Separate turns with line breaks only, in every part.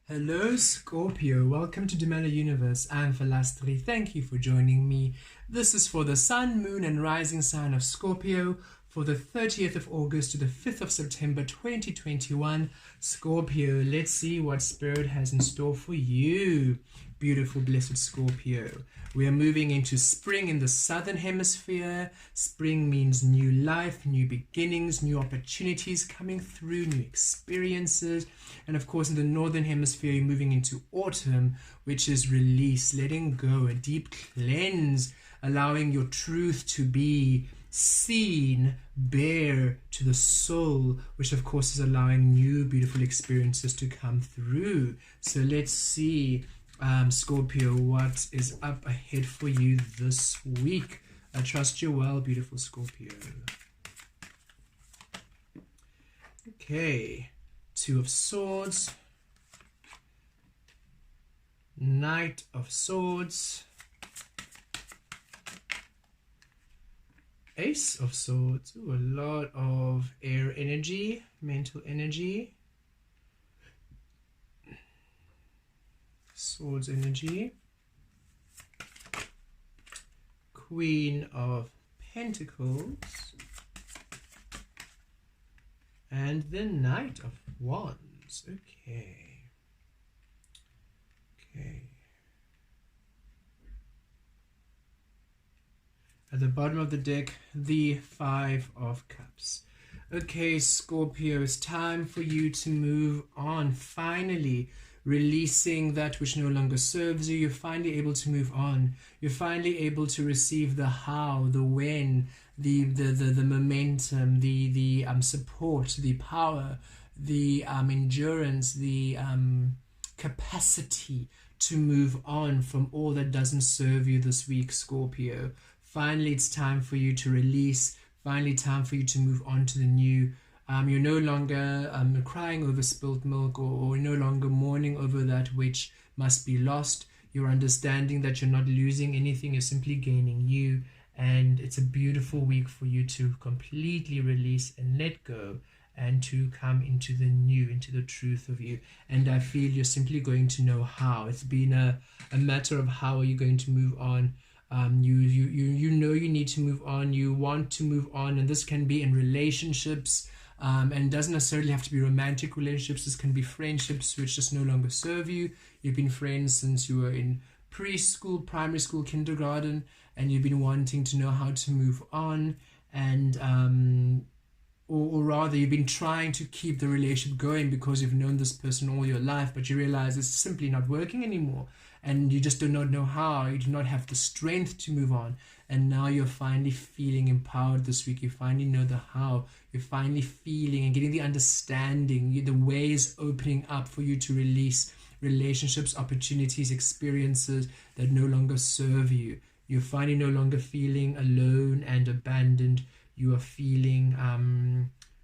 Hello Scorpio, welcome to Demella Universe. I'm Vel Astri. Thank you for joining me. This is for the Sun, Moon and Rising sign of Scorpio for the 30th of August to the 5th of September 2021. Scorpio, let's see what Spirit has in store for you. Beautiful, blessed Scorpio. We are moving into spring in the southern hemisphere. Spring means new life, new beginnings, new opportunities coming through, new experiences. And of course, in the northern hemisphere, you're moving into autumn, which is release, letting go, a deep cleanse, allowing your truth to be seen, bare to the soul, which of course is allowing new beautiful experiences to come through. So let's see, Scorpio, what is up ahead for you this week. I trust you well, beautiful Scorpio. Okay, Two of Swords, Knight of Swords, Ace of Swords. Ooh, a lot of air energy, mental energy, Swords energy, Queen of Pentacles, and the Knight of Wands. Okay. At the bottom of the deck, the Five of Cups. Okay, Scorpio, it's time for you to move on. Finally, releasing that which no longer serves you. You're finally able to move on. You're finally able to receive the how, the when, the momentum, the support, the power, the endurance, the capacity to move on from all that doesn't serve you this week, Scorpio. Finally, it's time for you to release. Finally, time for you to move on to the new. You're no longer crying over spilt milk, or no longer mourning over that which must be lost. You're understanding that you're not losing anything, you're simply gaining you. And it's a beautiful week for you to completely release and let go, and to come into the new, into the truth of you. And I feel you're simply going to know how. It's been a matter of how are you going to move on. You know you need to move on, you want to move on, and this can be in relationships, and doesn't necessarily have to be romantic relationships. This can be friendships which just no longer serve you. You've been friends since you were in preschool, primary school, kindergarten, and you've been wanting to know how to move on, and or rather you've been trying to keep the relationship going because you've known this person all your life, but you realize it's simply not working anymore, and you just do not know how. You do not have the strength to move on, and now you're finally feeling empowered this week. You finally know the how. You're finally feeling and getting the understanding. The way is opening up for you to release relationships, opportunities, experiences that no longer serve you. You're finally no longer feeling alone and abandoned. You are feeling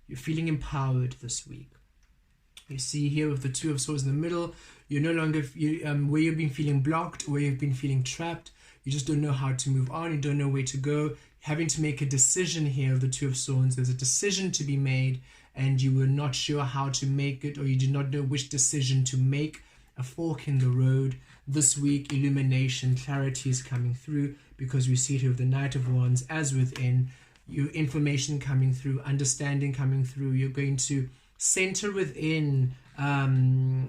you're feeling empowered this week. You see here with the Two of Swords in the middle, you're no longer where you've been feeling blocked, where you've been feeling trapped. You just don't know how to move on. You don't know where to go. Having to make a decision here of the Two of Swords. There's a decision to be made, and you were not sure how to make it, or you did not know which decision to make. A fork in the road. This week, illumination, clarity is coming through, because we see it here with the Knight of Wands as within. Your information coming through, understanding coming through. You're going to center within,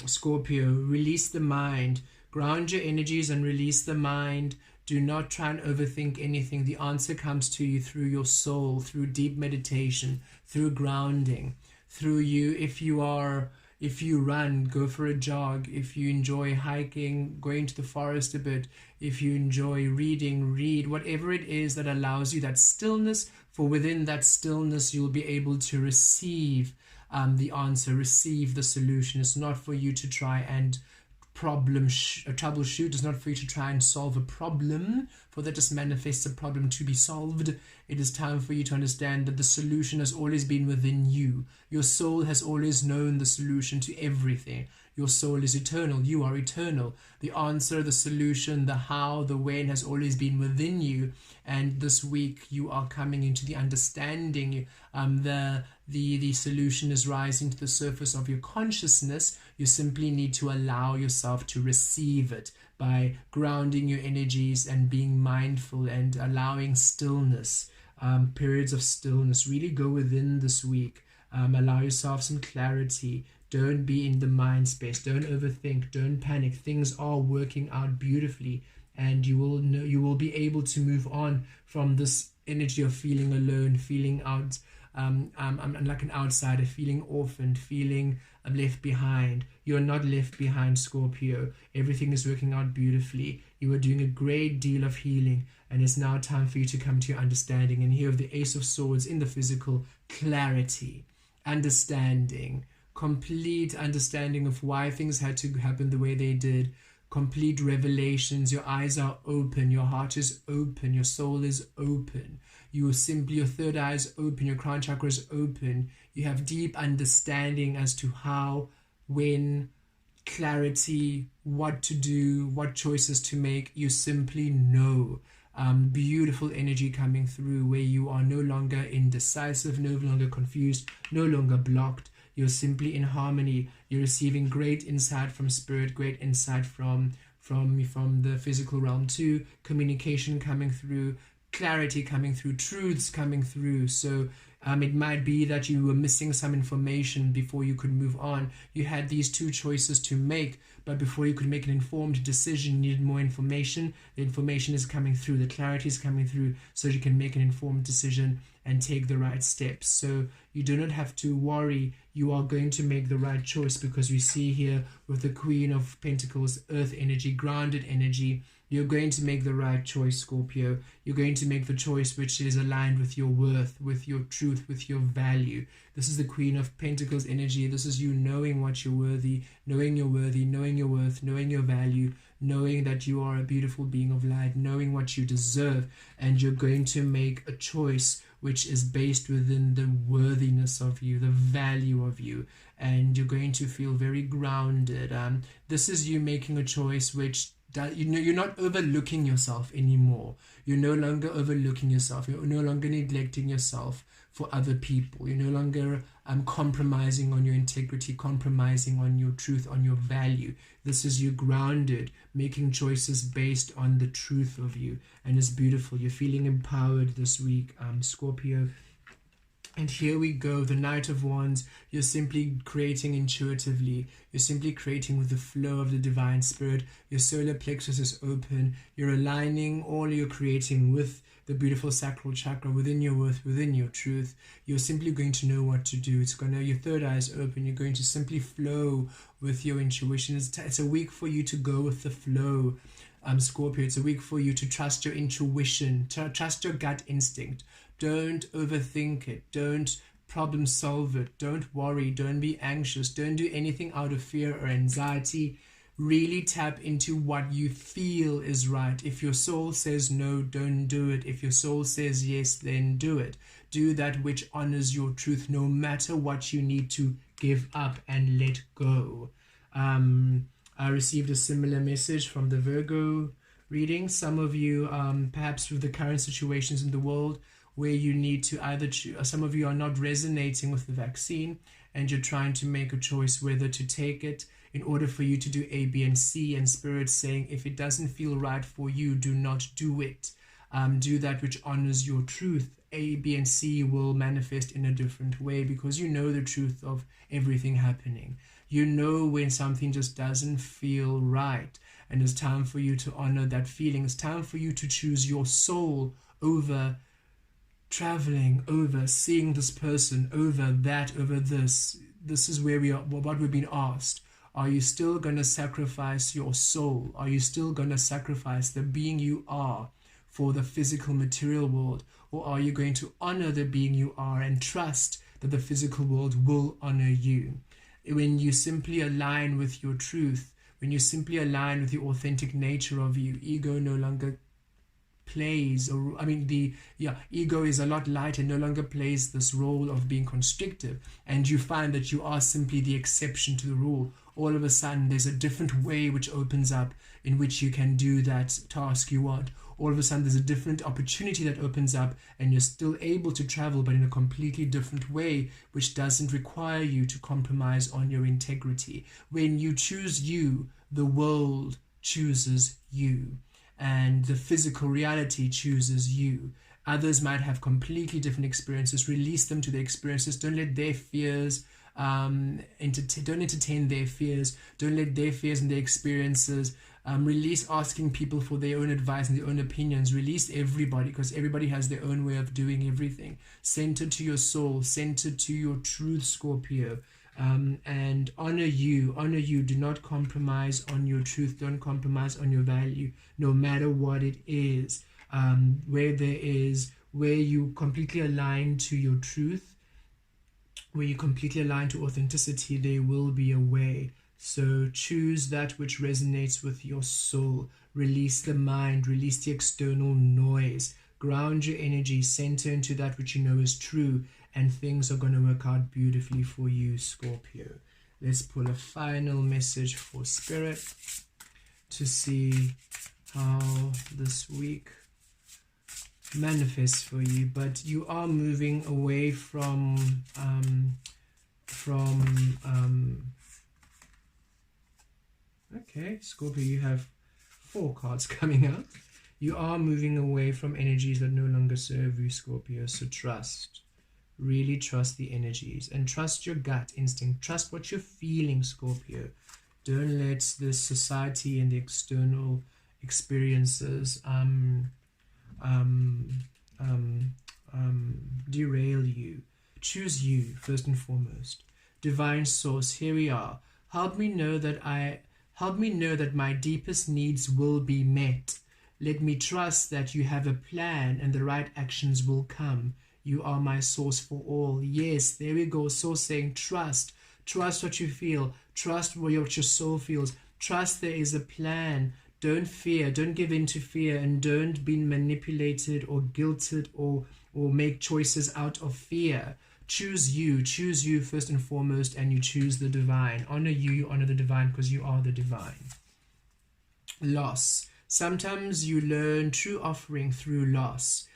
Scorpio. Release the mind. Ground your energies and release the mind. Do not try and overthink anything. The answer comes to you through your soul, through deep meditation, through grounding, through you. If you run, go for a jog. If you enjoy hiking, going to the forest a bit. If you enjoy reading, read. Whatever it is that allows you that stillness, for within that stillness you'll be able to receive the answer, receive the solution. It's not for you to try and troubleshoot. It's not for you to try and solve a problem, for that just manifests a problem to be solved. It is time for you to understand that the solution has always been within you. Your soul has always known the solution to everything. Your soul is eternal. You are eternal. The answer, the solution, the how, the when has always been within you. And this week you are coming into the understanding, the solution is rising to the surface of your consciousness. You simply need to allow yourself to receive it by grounding your energies and being mindful and allowing stillness, periods of stillness. Really go within this week. Allow yourself some clarity. Don't be in the mind space. Don't overthink. Don't panic. Things are working out beautifully, and you will be able to move on from this energy of feeling alone, feeling out, I'm like an outsider, feeling orphaned, feeling left behind. You're not left behind, Scorpio. Everything is working out beautifully. You are doing a great deal of healing, and it's now time for you to come to your understanding. And here of the Ace of Swords in the physical, clarity, understanding, complete understanding of why things had to happen the way they did, complete revelations. Your eyes are open, your heart is open, your soul is open. Your third eye is open, your crown chakra is open. You have deep understanding as to how, when, clarity, what to do, what choices to make. You simply know. Beautiful energy coming through where you are no longer indecisive, no longer confused, no longer blocked. You're simply in harmony. You're receiving great insight from spirit, great insight from the physical realm too. Communication coming through, clarity coming through, truths coming through. So it might be that you were missing some information before you could move on. You had these two choices to make, but before you could make an informed decision, you needed more information. The information is coming through, the clarity is coming through, so you can make an informed decision and take the right steps. So you do not have to worry. You are going to make the right choice, because we see here with the Queen of Pentacles, earth energy, grounded energy, you're going to make the right choice, Scorpio. You're going to make the choice which is aligned with your worth, with your truth, with your value. This is the Queen of Pentacles energy. This is you knowing what you're worthy, knowing you're worthy, knowing your worth, knowing your value, knowing that you are a beautiful being of light, knowing what you deserve, and you're going to make a choice which is based within the worthiness of you, the value of you, and you're going to feel very grounded. This is you making a choice which you're not overlooking yourself anymore. You're no longer overlooking yourself. You're no longer neglecting yourself for other people. You're no longer compromising on your integrity, compromising on your truth, on your value. This is you grounded, making choices based on the truth of you, and it's beautiful. You're feeling empowered this week, Scorpio. And here we go, the Knight of Wands. You're simply creating intuitively. You're simply creating with the flow of the divine spirit. Your solar plexus is open. You're aligning all you're creating with the beautiful sacral chakra, within your worth, within your truth. You're simply going to know what to do. Your third eye is open. You're going to simply flow with your intuition. It's a week for you to go with the flow, Scorpio. It's a week for you to trust your intuition, to trust your gut instinct. Don't overthink it. Don't problem solve it. Don't worry. Don't be anxious. Don't do anything out of fear or anxiety. Really tap into what you feel is right. If your soul says no, don't do it. If your soul says yes, then do it. Do that which honors your truth, no matter what you need to give up and let go. I received a similar message from the Virgo reading. Some of you, perhaps with the current situations in the world, where you need to either choose, some of you are not resonating with the vaccine, and you're trying to make a choice whether to take it in order for you to do A, B, and C, and Spirit saying, if it doesn't feel right for you, do not do it. Do that which honors your truth. A, B, and C will manifest in a different way, because you know the truth of everything happening. You know when something just doesn't feel right, and it's time for you to honor that feeling. It's time for you to choose your soul over traveling, over seeing this person, over that, over this. This is where we are, what we've been asked. Are you still going to sacrifice your soul? Are you still going to sacrifice the being you are for the physical material world? Or are you going to honor the being you are and trust that the physical world will honor you? When you simply align with your truth, when you simply align with the authentic nature of you, ego no longer plays, ego is a lot lighter, no longer plays this role of being constrictive, and you find that you are simply the exception to the rule. All of a sudden there's a different way which opens up in which you can do that task you want, all of a sudden there's a different opportunity that opens up, and you're still able to travel, but in a completely different way, which doesn't require you to compromise on your integrity. When you choose you, the world chooses you, and the physical reality chooses you. Others might have completely different experiences. Release them to their experiences. Don't let their fears don't entertain their fears. Don't let their fears and their experiences release asking people for their own advice and their own opinions. Release everybody, because everybody has their own way of doing everything. Center to your soul, center to your truth, Scorpio. And honor you. Do not compromise on your truth. Don't compromise on your value, no matter what it is. Where you completely align to your truth, where you completely align to authenticity, there will be a way. So choose that which resonates with your soul. Release the mind, release the external noise. Ground your energy, center into that which you know is true, and things are going to work out beautifully for you, Scorpio. Let's pull a final message for Spirit to see how this week manifests for you. But you are moving away from okay, Scorpio, you have 4 cards coming out. You are moving away from energies that no longer serve you, Scorpio. So trust. Really trust the energies, and trust your gut instinct. Trust what you're feeling, Scorpio. Don't let the society and the external experiences derail you. Choose you first and foremost. Divine Source, here we are. Help me know that my deepest needs will be met. Let me trust that you have a plan and the right actions will come. You are my source for all. Yes, there we go. Source saying trust. Trust what you feel. Trust what your soul feels. Trust there is a plan. Don't fear. Don't give in to fear, and don't be manipulated or guilted or make choices out of fear. Choose you first and foremost, and you choose the divine. Honor you honor the divine, because you are the divine. Loss. Sometimes you learn true offering through loss.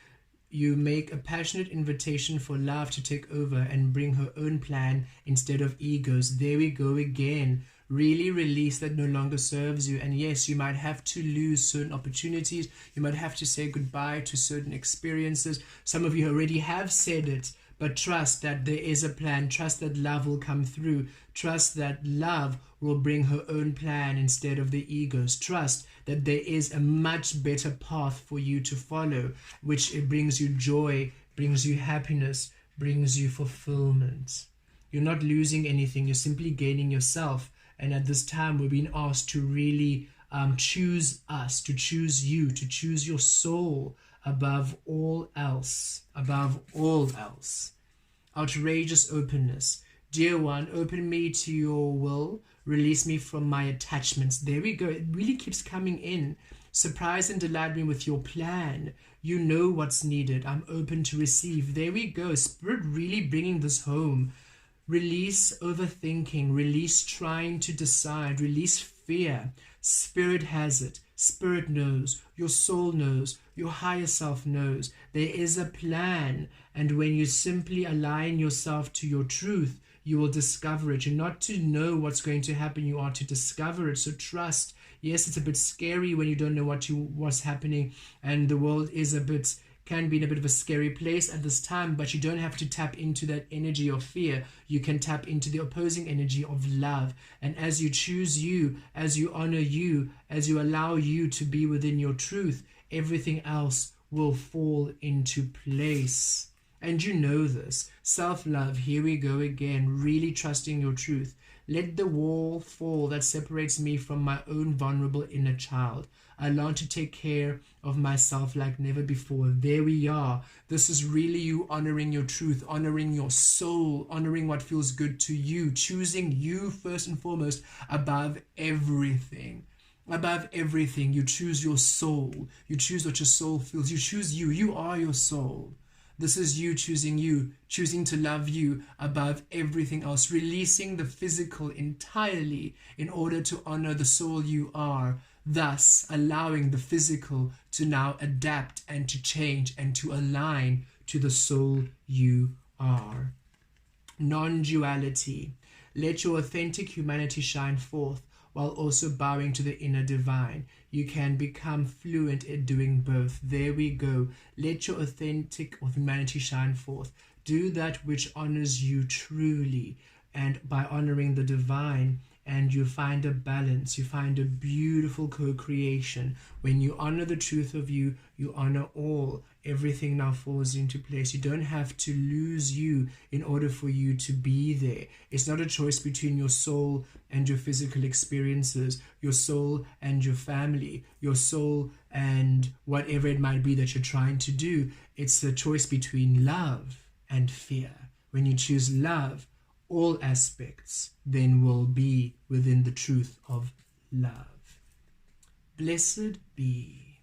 You make a passionate invitation for love to take over and bring her own plan instead of egos. There we go again. Really release that no longer serves you. And yes, you might have to lose certain opportunities. You might have to say goodbye to certain experiences. Some of you already have said it, but trust that there is a plan. Trust that love will come through. Trust that love will bring her own plan instead of the egos. Trust that there is a much better path for you to follow, which it brings you joy, brings you happiness, brings you fulfillment. You're not losing anything. You're simply gaining yourself. And at this time, we're being asked to really choose us, to choose you, to choose your soul above all else, above all else. Outrageous openness. Dear one, open me to your will. Release me from my attachments. There we go. It really keeps coming in. Surprise and delight me with your plan. You know what's needed. I'm open to receive. There we go. Spirit really bringing this home. Release overthinking. Release trying to decide. Release fear. Spirit has it. Spirit knows. Your soul knows. Your higher self knows. There is a plan. And when you simply align yourself to your truth, you will discover it. You're not to know what's going to happen. You are to discover it. So trust. Yes, it's a bit scary when you don't know what's happening, and the world is can be in a bit of a scary place at this time, but you don't have to tap into that energy of fear. You can tap into the opposing energy of love. And as you choose you, as you honor you, as you allow you to be within your truth, everything else will fall into place. And you know this. Self-love, here we go again, really trusting your truth. Let the wall fall that separates me from my own vulnerable inner child. I learn to take care of myself like never before. There we are. This is really you honoring your truth, honoring your soul, honoring what feels good to you, choosing you first and foremost above everything. Above everything, you choose your soul. You choose what your soul feels. You choose you. You are your soul. This is you, choosing to love you above everything else, releasing the physical entirely in order to honor the soul you are. thus allowing the physical to now adapt and to change and to align to the soul you are. Non-duality. Let your authentic humanity shine forth while also bowing to the inner divine. You can become fluent at doing both. There we go. Let your authentic humanity shine forth. Do that which honors you truly, and by honoring the divine, and you find a balance, you find a beautiful co-creation. When you honor the truth of you, you honor all. Everything now falls into place. You don't have to lose you in order for you to be there. It's not a choice between your soul and your physical experiences, your soul and your family, your soul and whatever it might be that you're trying to do. It's a choice between love and fear. When you choose love, all aspects then will be within the truth of love. Blessed be.